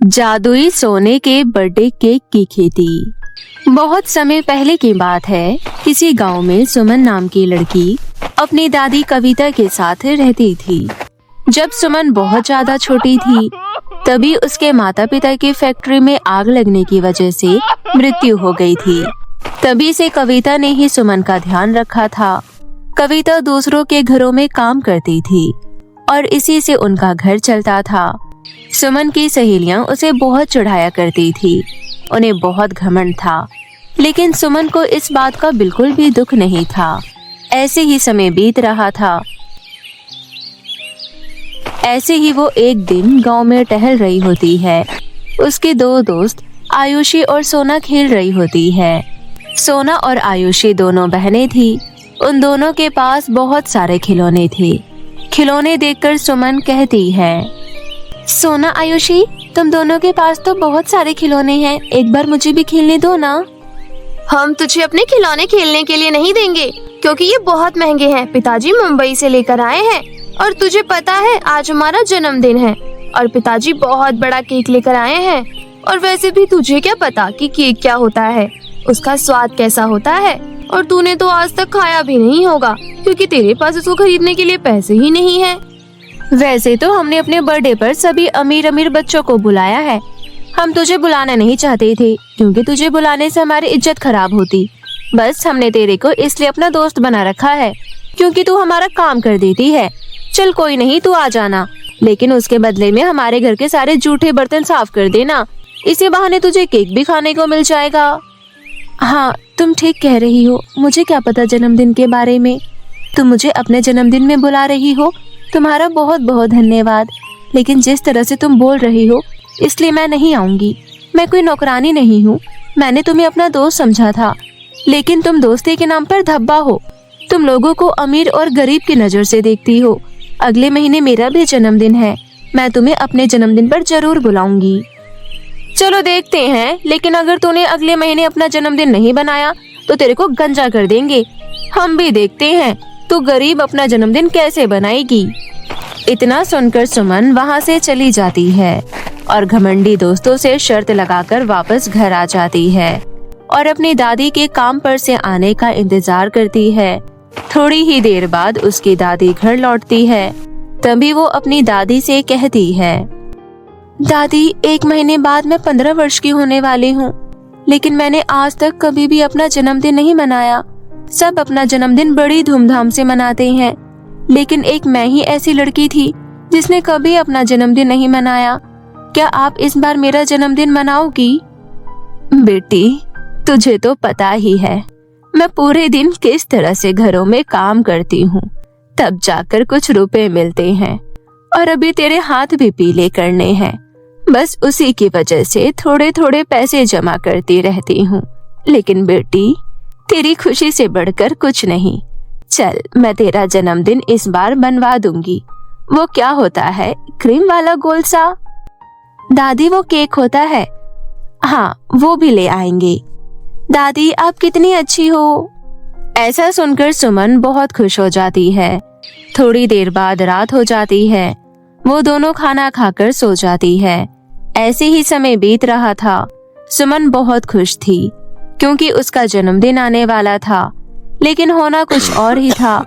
जादुई सोने के बर्थडे केक की खेती। बहुत समय पहले की बात है। किसी गांव में सुमन नाम की लड़की अपनी दादी कविता के साथ रहती थी। जब सुमन बहुत ज्यादा छोटी थी तभी उसके माता पिता की फैक्ट्री में आग लगने की वजह से मृत्यु हो गई थी। तभी से कविता ने ही सुमन का ध्यान रखा था। कविता दूसरों के घरों में काम करती थी और इसी से उनका घर चलता था। सुमन की सहेलियां उसे बहुत चिढ़ाया करती थी, उन्हें बहुत घमंड था, लेकिन सुमन को इस बात का बिल्कुल भी दुख नहीं था। ऐसे ही समय बीत रहा था। ऐसे ही वो एक दिन गांव में टहल रही होती है। उसके दो दोस्त आयुषी और सोना खेल रही होती है। सोना और आयुषी दोनों बहनें थी। उन दोनों के पास बहुत सारे खिलौने थे। खिलौने देखकर सुमन कहती है, सोना आयुषी, तुम दोनों के पास तो बहुत सारे खिलौने हैं, एक बार मुझे भी खेलने दो ना। हम तुझे अपने खिलौने खेलने के लिए नहीं देंगे, क्योंकि ये बहुत महंगे हैं। पिताजी मुंबई से लेकर आए हैं और तुझे पता है आज हमारा जन्मदिन है और पिताजी बहुत बड़ा केक लेकर आए हैं। और वैसे भी तुझे क्या पता कि केक क्या होता है, उसका स्वाद कैसा होता है, और तूने तो आज तक खाया भी नहीं होगा क्योंकि तेरे पास उसको खरीदने के लिए पैसे ही नहीं है। वैसे तो हमने अपने बर्थडे पर सभी अमीर अमीर बच्चों को बुलाया है। हम तुझे बुलाना नहीं चाहते थे क्योंकि तुझे बुलाने से हमारी इज्जत खराब होती। बस हमने तेरे को इसलिए अपना दोस्त बना रखा है क्योंकि तू हमारा काम कर देती है। चल कोई नहीं, तू आ जाना, लेकिन उसके बदले में हमारे घर के सारे जूठे बर्तन साफ कर देना। इसी बहाने तुझे केक भी खाने को मिल जाएगा। हाँ, तुम ठीक कह रही हो। मुझे क्या पता जन्मदिन के बारे में। तुम मुझे अपने जन्मदिन में बुला रही हो, तुम्हारा बहुत बहुत धन्यवाद। लेकिन जिस तरह से तुम बोल रही हो इसलिए मैं नहीं आऊंगी। मैं कोई नौकरानी नहीं हूँ। मैंने तुम्हें अपना दोस्त समझा था, लेकिन तुम दोस्ती के नाम पर धब्बा हो। तुम लोगों को अमीर और गरीब की नजर से देखती हो। अगले महीने मेरा भी जन्मदिन है। मैं तुम्हें अपने जन्मदिन पर जरूर बुलाऊंगी। चलो देखते हैं, लेकिन अगर तूने अगले महीने अपना जन्मदिन नहीं बनाया तो तेरे को गंजा कर देंगे। हम भी देखते हैं तू गरीब अपना जन्मदिन कैसे बनाएगी। इतना सुनकर सुमन वहाँ से चली जाती है और घमंडी दोस्तों से शर्त लगाकर वापस घर आ जाती है और अपनी दादी के काम पर से आने का इंतजार करती है। थोड़ी ही देर बाद उसकी दादी घर लौटती है। तभी वो अपनी दादी से कहती है, दादी, 1 महीने बाद मैं 15 वर्ष की होने वाली हूँ, लेकिन मैंने आज तक कभी भी अपना जन्मदिन नहीं मनाया। सब अपना जन्मदिन बड़ी धूमधाम से मनाते हैं, लेकिन एक मैं ही ऐसी लड़की थी जिसने कभी अपना जन्मदिन नहीं मनाया। क्या आप इस बार मेरा जन्मदिन मनाओगी? बेटी, तुझे तो पता ही है मैं पूरे दिन किस तरह से घरों में काम करती हूँ, तब जाकर कुछ रुपए मिलते हैं और अभी तेरे हाथ भी पीले करने हैं। बस उसी की वजह से थोड़े थोड़े पैसे जमा करती रहती हूँ। लेकिन बेटी, तेरी खुशी से बढ़कर कुछ नहीं। चल, मैं तेरा जन्मदिन इस बार बनवा दूंगी। वो क्या होता है, क्रीम वाला गोल सा? दादी, वो केक होता है। हाँ, वो भी ले आएंगे। दादी, आप कितनी अच्छी हो। ऐसा सुनकर सुमन बहुत खुश हो जाती है। थोड़ी देर बाद रात हो जाती है। वो दोनों खाना खाकर सो जाती है। ऐसे ही समय बीत रहा था। सुमन बहुत खुश थी क्योंकि उसका जन्मदिन आने वाला था, लेकिन होना कुछ और ही था।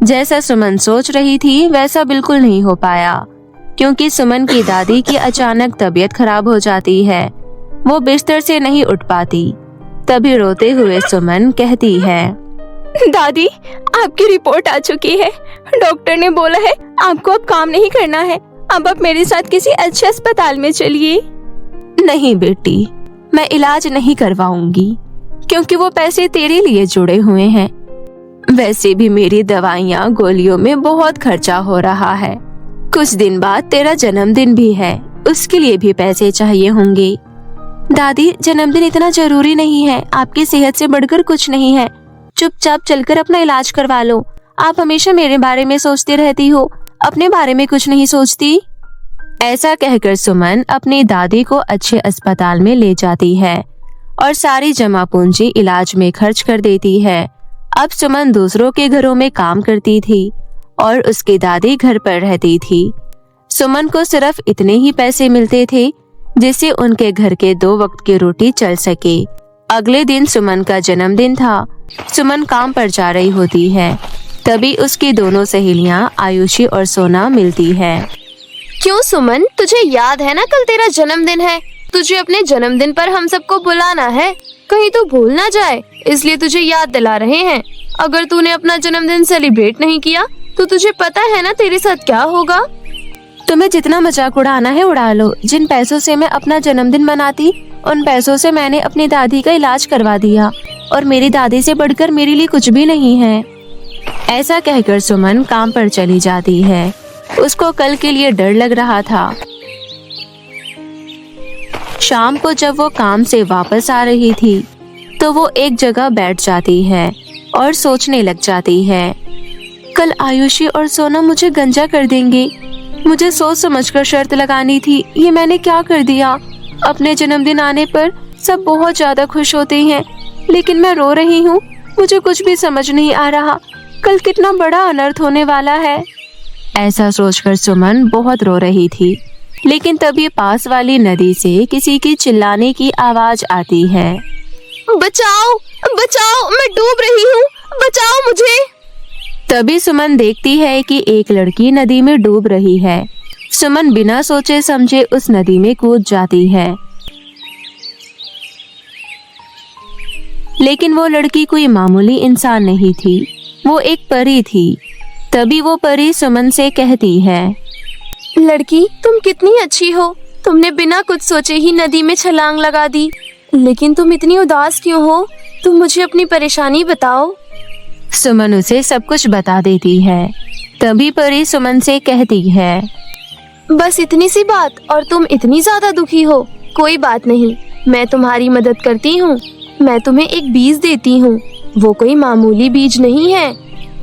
जैसा सुमन सोच रही थी वैसा बिल्कुल नहीं हो पाया, क्योंकि सुमन की दादी की अचानक तबीयत खराब हो जाती है। वो बिस्तर से नहीं उठ पाती। तभी रोते हुए सुमन कहती है, दादी, आपकी रिपोर्ट आ चुकी है। डॉक्टर ने बोला है आपको अब काम नहीं करना है। अब आप मेरे साथ किसी अच्छे अस्पताल में चलिए। नहीं बेटी, मैं इलाज नहीं करवाऊंगी क्योंकि वो पैसे तेरे लिए जुड़े हुए हैं। वैसे भी मेरी दवाइयाँ गोलियों में बहुत खर्चा हो रहा है। कुछ दिन बाद तेरा जन्मदिन भी है, उसके लिए भी पैसे चाहिए होंगे। दादी, जन्मदिन इतना जरूरी नहीं है। आपकी सेहत से बढ़कर कुछ नहीं है। चुपचाप चलकर अपना इलाज करवा लो। आप हमेशा मेरे बारे में सोचती रहती हो, अपने बारे में कुछ नहीं सोचती। ऐसा कहकर सुमन अपनी दादी को अच्छे अस्पताल में ले जाती है और सारी जमा पूंजी इलाज में खर्च कर देती है। अब सुमन दूसरों के घरों में काम करती थी और उसकी दादी घर पर रहती थी। सुमन को सिर्फ इतने ही पैसे मिलते थे जिससे उनके घर के 2 वक्त की रोटी चल सके। अगले दिन सुमन का जन्मदिन था। सुमन काम पर जा रही होती है, तभी उसकी दोनों सहेलियां आयुषी और सोना मिलती है। क्यों सुमन, तुझे याद है ना कल तेरा जन्मदिन है? तुझे अपने जन्मदिन पर हम सबको बुलाना है, कहीं तो भूल ना जाए, इसलिए तुझे याद दिला रहे हैं। अगर तूने अपना जन्मदिन सेलिब्रेट नहीं किया तो तुझे पता है ना तेरे साथ क्या होगा। तुम्हें जितना मजाक उड़ाना है उड़ा लो। जिन पैसों से मैं अपना जन्मदिन मनाती, उन पैसों से मैंने अपनी दादी का इलाज करवा दिया, और मेरी दादी से बढ़कर मेरे लिए कुछ भी नहीं है। ऐसा कहकर सुमन काम पर चली जाती है। उसको कल के लिए डर लग रहा था। शाम को जब वो काम से वापस आ रही थी, तो वो एक जगह बैठ जाती है और सोचने लग जाती है। कल आयुषी और सोना मुझे गंजा कर देंगे। मुझे सोच समझकर शर्त लगानी थी, ये मैंने क्या कर दिया। अपने जन्मदिन आने पर सब बहुत ज्यादा खुश होते हैं, लेकिन मैं रो रही हूँ। मुझे कुछ भी समझ नहीं आ रहा, कल कितना बड़ा अनर्थ होने वाला है। ऐसा सोचकर सुमन बहुत रो रही थी, लेकिन तभी पास वाली नदी से किसी की चिल्लाने की आवाज आती है। बचाओ बचाओ, मैं डूब रही हूँ, बचाओ मुझे। तभी सुमन देखती है कि एक लड़की नदी में डूब रही है। सुमन बिना सोचे समझे उस नदी में कूद जाती है, लेकिन वो लड़की कोई मामूली इंसान नहीं थी, वो एक परी थी। तभी वो परी सुमन से कहती है, लड़की, तुम कितनी अच्छी हो। तुमने बिना कुछ सोचे ही नदी में छलांग लगा दी, लेकिन तुम इतनी उदास क्यों हो? तुम मुझे अपनी परेशानी बताओ। सुमन उसे सब कुछ बता देती है। तभी परी सुमन से कहती है, बस इतनी सी बात और तुम इतनी ज्यादा दुखी हो? कोई बात नहीं, मैं तुम्हारी मदद करती हूँ। मैं तुम्हें एक बीज देती हूँ, वो कोई मामूली बीज नहीं है।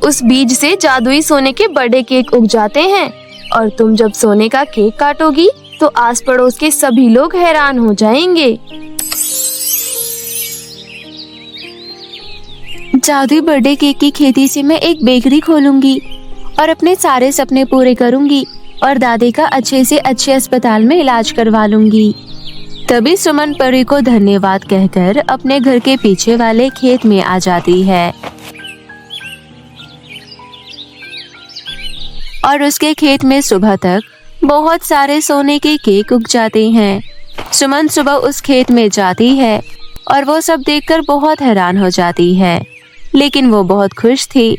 उस बीज से जादुई सोने के बड़े केक उग जाते हैं, और तुम जब सोने का केक काटोगी तो आस पड़ोस के सभी लोग हैरान हो जाएंगे। जादुई बर्थडे केक की खेती से मैं एक बेकरी खोलूंगी और अपने सारे सपने पूरे करूंगी, और दादी का अच्छे से अच्छे अस्पताल में इलाज करवा लूंगी। तभी सुमन परी को धन्यवाद कहकर अपने घर के पीछे वाले खेत में आ जाती है, और उसके खेत में सुबह तक बहुत सारे सोने के केक उग जाते हैं। सुमन सुबह उस खेत में जाती है और वो सब देखकर बहुत हैरान हो जाती है, लेकिन वो बहुत खुश थी।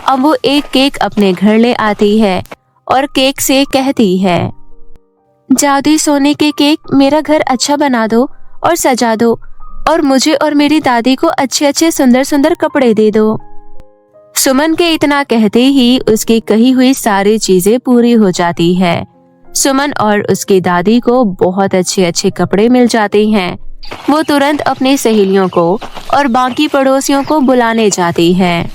अब वो एक केक अपने घर ले आती है और केक से कहती है, जादुई सोने के केक, मेरा घर अच्छा बना दो और सजा दो, और मुझे और मेरी दादी को अच्छे अच्छे सुंदर सुंदर कपड़े दे दो। सुमन के इतना कहते ही उसकी कही हुई सारी चीजें पूरी हो जाती है। सुमन और उसकी दादी को बहुत अच्छे अच्छे कपड़े मिल जाते हैं। वो तुरंत अपनी सहेलियों को और बाकी पड़ोसियों को बुलाने जाती है।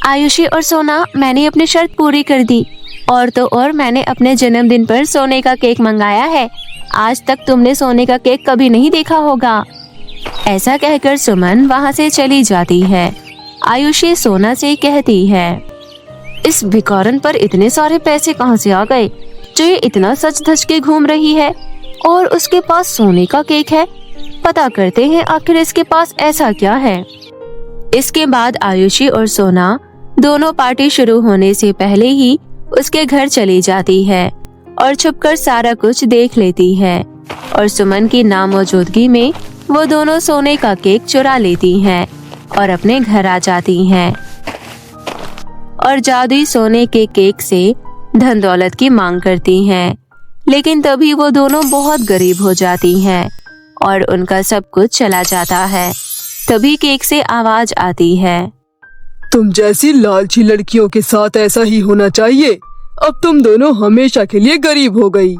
आयुषी और सोना, मैंने अपनी शर्त पूरी कर दी, और तो और मैंने अपने जन्मदिन पर सोने का केक मंगाया है। आज तक तुमने सोने का केक कभी नहीं देखा होगा। ऐसा कहकर सुमन वहाँ से चली जाती है। आयुषी सोना से कहती है, इस भिखारन पर इतने सारे पैसे कहाँ से आ गए, जो ये इतना सच धज के घूम रही है, और उसके पास सोने का केक है। पता करते हैं आखिर इसके पास ऐसा क्या है। इसके बाद आयुषी और सोना दोनों पार्टी शुरू होने से पहले ही उसके घर चली जाती है और छुपकर सारा कुछ देख लेती है, और सुमन की नामौजूदगी में वो दोनों सोने का केक चुरा लेती हैं और अपने घर आ जाती हैं, और जादुई सोने के केक से धन दौलत की मांग करती हैं। लेकिन तभी वो दोनों बहुत गरीब हो जाती हैं और उनका सब कुछ चला जाता है। तभी केक से आवाज आती है, तुम जैसी लालची लड़कियों के साथ ऐसा ही होना चाहिए। अब तुम दोनों हमेशा के लिए गरीब हो गई।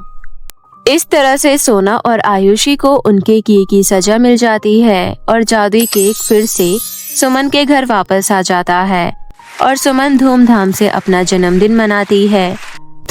इस तरह से सोना और आयुषी को उनके किए की सजा मिल जाती है, और जादुई केक फिर से सुमन के घर वापस आ जाता है, और सुमन धूमधाम से अपना जन्मदिन मनाती है।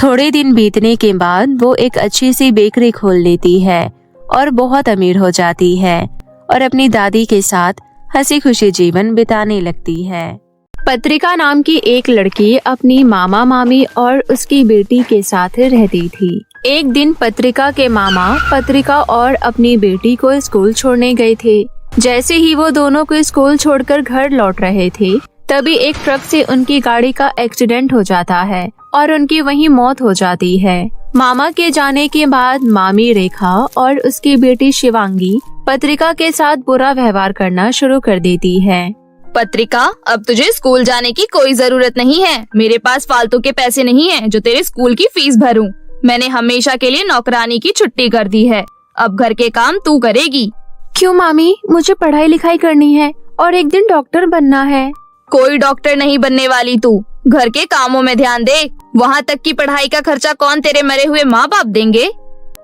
थोड़े दिन बीतने के बाद वो एक अच्छी सी बेकरी खोल लेती है और बहुत अमीर हो जाती है, और अपनी दादी के साथ हंसी खुशी जीवन बिताने लगती है। पत्रिका नाम की एक लड़की अपनी मामा मामी और उसकी बेटी के साथ रहती थी। एक दिन पत्रिका के मामा पत्रिका और अपनी बेटी को स्कूल छोड़ने गए थे। जैसे ही वो दोनों को स्कूल छोड़कर घर लौट रहे थे, तभी एक ट्रक से उनकी गाड़ी का एक्सीडेंट हो जाता है और उनकी वहीं मौत हो जाती है। मामा के जाने के बाद मामी रेखा और उसकी बेटी शिवांगी पत्रिका के साथ बुरा व्यवहार करना शुरू कर देती है। पत्रिका, अब तुझे स्कूल जाने की कोई जरूरत नहीं है। मेरे पास फालतू के पैसे नहीं हैं जो तेरे स्कूल की फीस भरूं। मैंने हमेशा के लिए नौकरानी की छुट्टी कर दी है। अब घर के काम तू करेगी। क्यों मामी, मुझे पढ़ाई लिखाई करनी है और एक दिन डॉक्टर बनना है। कोई डॉक्टर नहीं बनने वाली तू। घर के कामों में ध्यान दे। वहाँ तक की पढ़ाई का खर्चा कौन तेरे मरे हुए माँ बाप देंगे?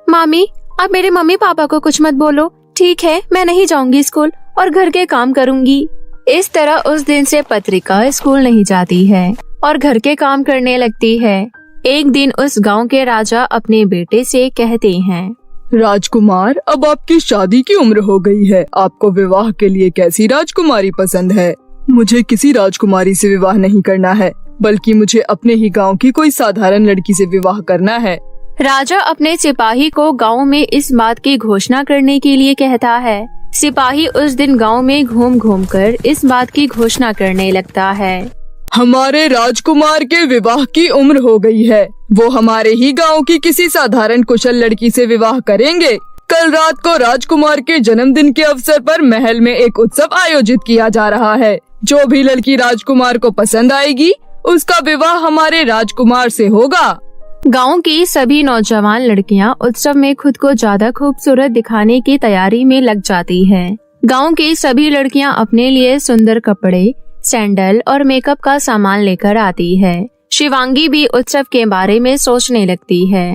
मामी, आप मेरे मम्मी पापा को कुछ मत बोलो। ठीक है, मैं नहीं जाऊंगी स्कूल और घर के काम करूंगी। इस तरह उस दिन से पत्रिका स्कूल नहीं जाती है और घर के काम करने लगती है। एक दिन उस गांव के राजा अपने बेटे से कहते हैं, राजकुमार, अब आपकी शादी की उम्र हो गई है। आपको विवाह के लिए कैसी राजकुमारी पसंद है? मुझे किसी राजकुमारी से विवाह नहीं करना है, बल्कि मुझे अपने ही गांव की कोई साधारण लड़की से विवाह करना है। राजा अपने सिपाही को गांव में इस बात की घोषणा करने के लिए कहता है। सिपाही उस दिन गांव में घूम घूम कर इस बात की घोषणा करने लगता है, हमारे राजकुमार के विवाह की उम्र हो गई है। वो हमारे ही गांव की किसी साधारण कुशल लड़की से विवाह करेंगे। कल रात को राजकुमार के जन्मदिन के अवसर पर महल में एक उत्सव आयोजित किया जा रहा है। जो भी लड़की राजकुमार को पसंद आएगी, उसका विवाह हमारे राजकुमार से होगा। गांव की सभी नौजवान लड़कियां उत्सव में खुद को ज्यादा खूबसूरत दिखाने की तैयारी में लग जाती हैं। गांव की सभी लड़कियां अपने लिए सुंदर कपड़े, सैंडल और मेकअप का सामान लेकर आती है। शिवांगी भी उत्सव के बारे में सोचने लगती है।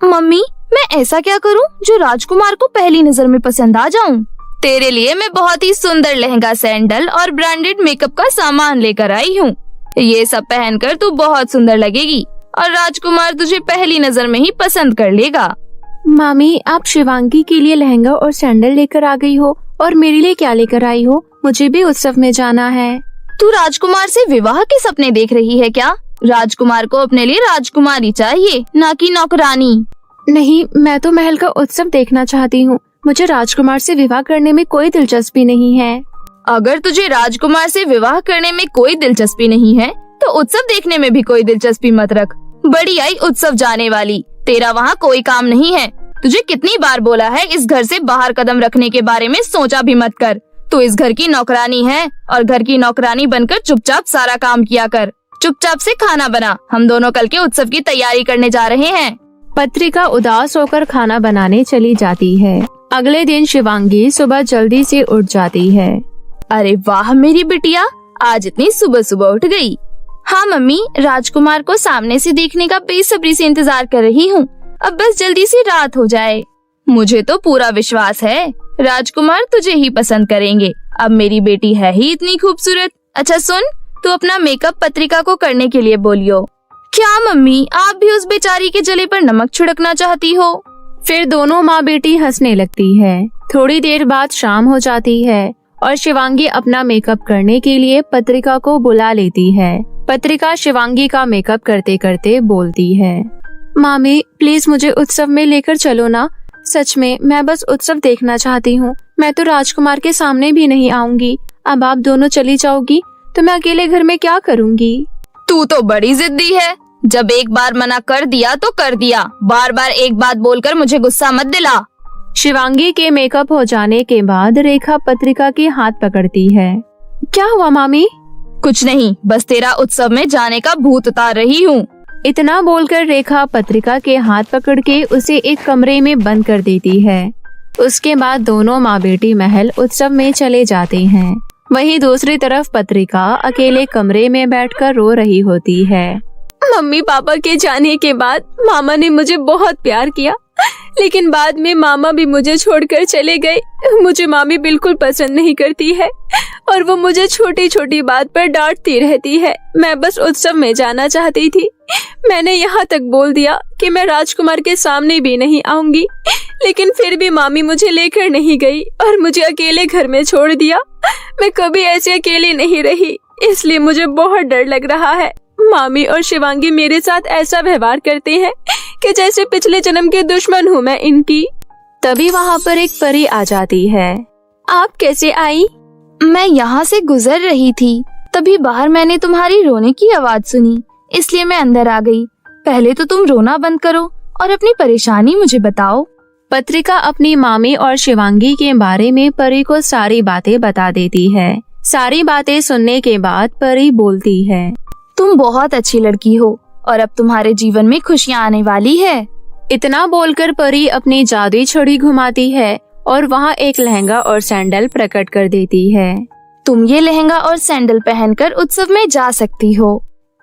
मम्मी, मैं ऐसा क्या करूं जो राजकुमार को पहली नजर में पसंद आ जाऊं? तेरे लिए मैं बहुत ही सुंदर लहंगा, सैंडल और ब्रांडेड मेकअप का सामान लेकर आई हूँ। ये सब पहनकर तू बहुत सुंदर लगेगी और राजकुमार तुझे पहली नजर में ही पसंद कर लेगा। मामी, आप शिवांगी के लिए लहंगा और सैंडल लेकर आ गई हो और मेरे लिए क्या लेकर आई हो? मुझे भी उत्सव में जाना है। तू राजकुमार से विवाह के सपने देख रही है क्या? राजकुमार को अपने लिए राजकुमारी चाहिए, ना कि नौकरानी। नहीं, मैं तो महल का उत्सव देखना चाहती हूँ। मुझे राजकुमार से विवाह करने में कोई दिलचस्पी नहीं है। अगर तुझे राजकुमार से विवाह करने में कोई दिलचस्पी नहीं है, तो उत्सव देखने में भी कोई दिलचस्पी मत रख। बड़ी आई उत्सव जाने वाली, तेरा वहाँ कोई काम नहीं है। तुझे कितनी बार बोला है इस घर से बाहर कदम रखने के बारे में सोचा भी मत कर। तू इस घर की नौकरानी है और घर की नौकरानी बनकर चुपचाप सारा काम किया कर। चुपचाप से खाना बना। हम दोनों कल के उत्सव की तैयारी करने जा रहे हैं। पत्रिका उदास होकर खाना बनाने चली जाती है। अगले दिन शिवांगी सुबह जल्दी से उठ जाती है। अरे वाह मेरी बिटिया, आज इतनी सुबह सुबह उठ गई। हाँ मम्मी, राजकुमार को सामने से देखने का बेसब्री से इंतजार कर रही हूँ। अब बस जल्दी से रात हो जाए। मुझे तो पूरा विश्वास है राजकुमार तुझे ही पसंद करेंगे। अब मेरी बेटी है ही इतनी खूबसूरत। अच्छा सुन, तू अपना मेकअप पत्रिका को करने के लिए बोलियो। क्या मम्मी, आप भी उस बेचारी के जले पर नमक छिड़कना चाहती हो? फिर दोनों माँ बेटी हंसने लगती है। थोड़ी देर बाद शाम हो जाती है और शिवांगी अपना मेकअप करने के लिए पत्रिका को बुला लेती है। पत्रिका शिवांगी का मेकअप करते करते बोलती है, मामी प्लीज मुझे उत्सव में लेकर चलो ना। सच में मैं बस उत्सव देखना चाहती हूँ। मैं तो राजकुमार के सामने भी नहीं आऊंगी। अब आप दोनों चली जाओगी तो मैं अकेले घर में क्या करूँगी? तू तो बड़ी जिद्दी है। जब एक बार मना कर दिया तो कर दिया। बार बार एक बात बोलकर मुझे गुस्सा मत दिला। शिवांगी के मेकअप हो जाने के बाद रेखा पत्रिका के हाथ पकड़ती है। क्या हुआ मामी? कुछ नहीं, बस तेरा उत्सव में जाने का भूत उतार रही हूँ। इतना बोलकर रेखा पत्रिका के हाथ पकड़ के उसे एक कमरे में बंद कर देती है। उसके बाद दोनों माँ बेटी महल उत्सव में चले जाते हैं। वहीं दूसरी तरफ पत्रिका अकेले कमरे में बैठकर रो रही होती है। मम्मी पापा के जाने के बाद मामा ने मुझे बहुत प्यार किया, लेकिन बाद में मामा भी मुझे छोड़कर चले गए। मुझे मामी बिल्कुल पसंद नहीं करती है और वो मुझे छोटी छोटी बात पर डांटती रहती है। मैं बस उत्सव में जाना चाहती थी। मैंने यहाँ तक बोल दिया कि मैं राजकुमार के सामने भी नहीं आऊंगी, लेकिन फिर भी मामी मुझे लेकर नहीं गई और मुझे अकेले घर में छोड़ दिया। मैं कभी ऐसे अकेली नहीं रही, इसलिए मुझे बहुत डर लग रहा है। मामी और शिवांगी मेरे साथ ऐसा व्यवहार करते हैं कि जैसे पिछले जन्म के दुश्मन हूँ मैं इनकी। तभी वहाँ पर एक परी आ जाती है। आप कैसे आई? मैं यहाँ से गुजर रही थी, तभी बाहर मैंने तुम्हारी रोने की आवाज सुनी, इसलिए मैं अंदर आ गई। पहले तो तुम रोना बंद करो और अपनी परेशानी मुझे बताओ। पत्रिका अपनी मामी और शिवांगी के बारे में परी को सारी बातें बता देती है। सारी बातें सुनने के बाद परी बोलती है, तुम बहुत अच्छी लड़की हो और अब तुम्हारे जीवन में खुशियाँ आने वाली है। इतना बोलकर परी अपनी जादुई छड़ी घुमाती है और वहाँ एक लहंगा और सैंडल प्रकट कर देती है। तुम ये लहंगा और सैंडल पहनकर उत्सव में जा सकती हो।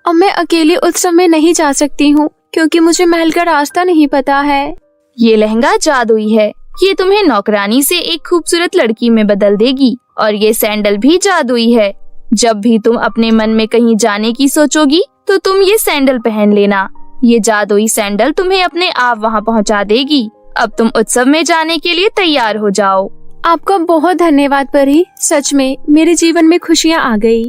अब मैं अकेली उत्सव में नहीं जा सकती हूँ क्योंकि मुझे महल का रास्ता नहीं पता है। ये लहंगा जादुई है, ये तुम्हें नौकरानी से एक खूबसूरत लड़की में बदल देगी। और ये सैंडल भी जादुई है, जब भी तुम अपने मन में कहीं जाने की सोचोगी तो तुम ये सैंडल पहन लेना। ये जादुई सैंडल तुम्हें अपने आप वहाँ पहुँचा देगी। अब तुम उत्सव में जाने के लिए तैयार हो जाओ। आपका बहुत धन्यवाद परी, सच में मेरे जीवन में खुशियाँ आ गई।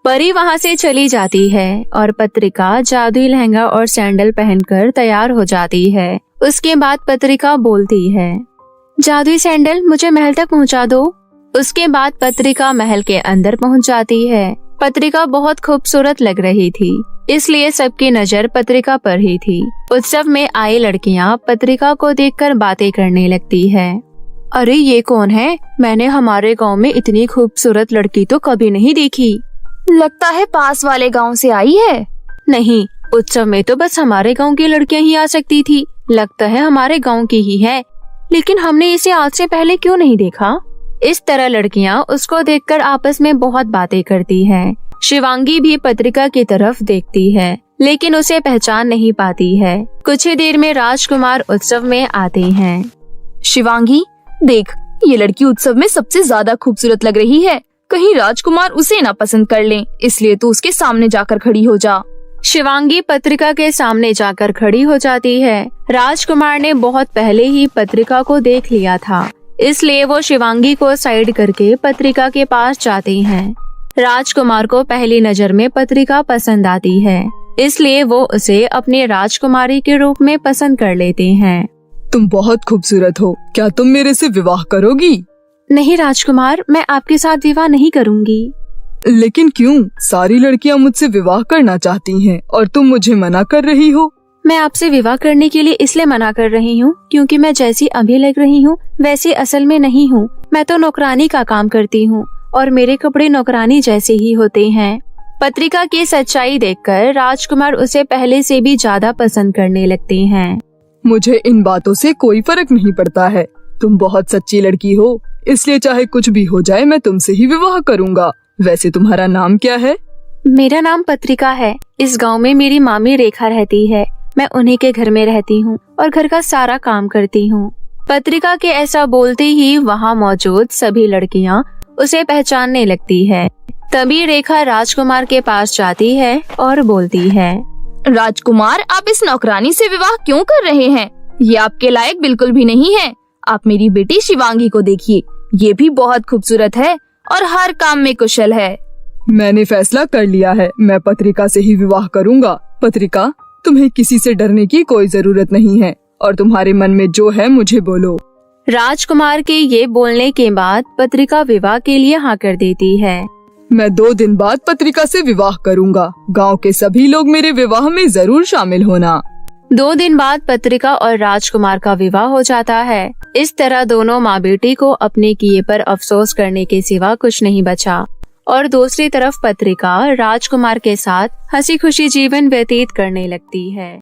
परी वहाँ से चली जाती है और पत्रिका जादुई लहंगा और सैंडल पहनकर तैयार हो जाती है। उसके बाद पत्रिका बोलती है, जादुई सैंडल मुझे महल तक पहुँचा दो। उसके बाद पत्रिका महल के अंदर पहुँच जाती है। पत्रिका बहुत खूबसूरत लग रही थी, इसलिए सबकी नजर पत्रिका पर ही थी। उत्सव में आई लड़कियां पत्रिका को देखकर बातें करने लगती है। अरे ये कौन है? मैंने हमारे गांव में इतनी खूबसूरत लड़की तो कभी नहीं देखी। लगता है पास वाले गांव से आई है। नहीं, उत्सव में तो बस हमारे गांव की लड़कियां ही आ सकती थी। लगता है हमारे गांव की ही है, लेकिन हमने इसे आज से पहले क्यों नहीं देखा? इस तरह लड़कियां उसको देखकर आपस में बहुत बातें करती हैं। शिवांगी भी पत्रिका की तरफ देखती है, लेकिन उसे पहचान नहीं पाती है। कुछ ही देर में राजकुमार उत्सव में आते हैं। शिवांगी, देख, ये लड़की उत्सव में सबसे ज्यादा खूबसूरत लग रही है। कहीं राजकुमार उसे ना पसंद कर लें, इसलिए तू उसके सामने जाकर खड़ी हो जा। शिवांगी पत्रिका के सामने जाकर खड़ी हो जाती है। राजकुमार ने बहुत पहले ही पत्रिका को देख लिया था, इसलिए वो शिवांगी को साइड करके पत्रिका के पास जाते हैं। राजकुमार को पहली नजर में पत्रिका पसंद आती है, इसलिए वो उसे अपने राजकुमारी के रूप में पसंद कर लेते हैं। तुम बहुत खूबसूरत हो, क्या तुम मेरे से विवाह करोगी? नहीं राजकुमार, मैं आपके साथ विवाह नहीं करूंगी। लेकिन क्यों? सारी लड़कियां मुझसे विवाह करना चाहती हैं और तुम मुझे मना कर रही हो। मैं आपसे विवाह करने के लिए इसलिए मना कर रही हूँ क्योंकि मैं जैसी अभी लग रही हूँ वैसी असल में नहीं हूँ। मैं तो नौकरानी का काम करती हूँ और मेरे कपड़े नौकरानी जैसे ही होते हैं। पत्रिका की सच्चाई देखकर राजकुमार उसे पहले से भी ज्यादा पसंद करने लगते हैं। मुझे इन बातों से कोई फर्क नहीं पड़ता है। तुम बहुत सच्ची लड़की हो, इसलिए चाहे कुछ भी हो जाए मैं तुमसे ही विवाह करूँगा। वैसे तुम्हारा नाम क्या है? मेरा नाम पत्रिका है। इस गांव में मेरी मामी रेखा रहती है। मैं उन्हीं के घर में रहती हूँ और घर का सारा काम करती हूँ। पत्रिका के ऐसा बोलते ही वहाँ मौजूद सभी लड़कियाँ उसे पहचानने लगती है। तभी रेखा राजकुमार के पास जाती है और बोलती है, राजकुमार, आप इस नौकरानी से विवाह क्यों कर रहे हैं? ये आपके लायक बिल्कुल भी नहीं है। आप मेरी बेटी शिवांगी को देखिए, ये भी बहुत खूबसूरत है और हर काम में कुशल है। मैंने फैसला कर लिया है, मैं पत्रिका से ही विवाह करूँगा। पत्रिका, तुम्हें किसी से डरने की कोई जरूरत नहीं है और तुम्हारे मन में जो है मुझे बोलो। राजकुमार के ये बोलने के बाद पत्रिका विवाह के लिए हाँ कर देती है। मैं 2 दिन बाद पत्रिका से विवाह करूँगा। गांव के सभी लोग मेरे विवाह में जरूर शामिल होना। 2 दिन बाद पत्रिका और राजकुमार का विवाह हो जाता है। इस तरह दोनों माँ बेटी को अपने किए पर अफसोस करने के सिवा कुछ नहीं बचा और दूसरी तरफ पत्रिका राजकुमार के साथ हंसी खुशी जीवन व्यतीत करने लगती है।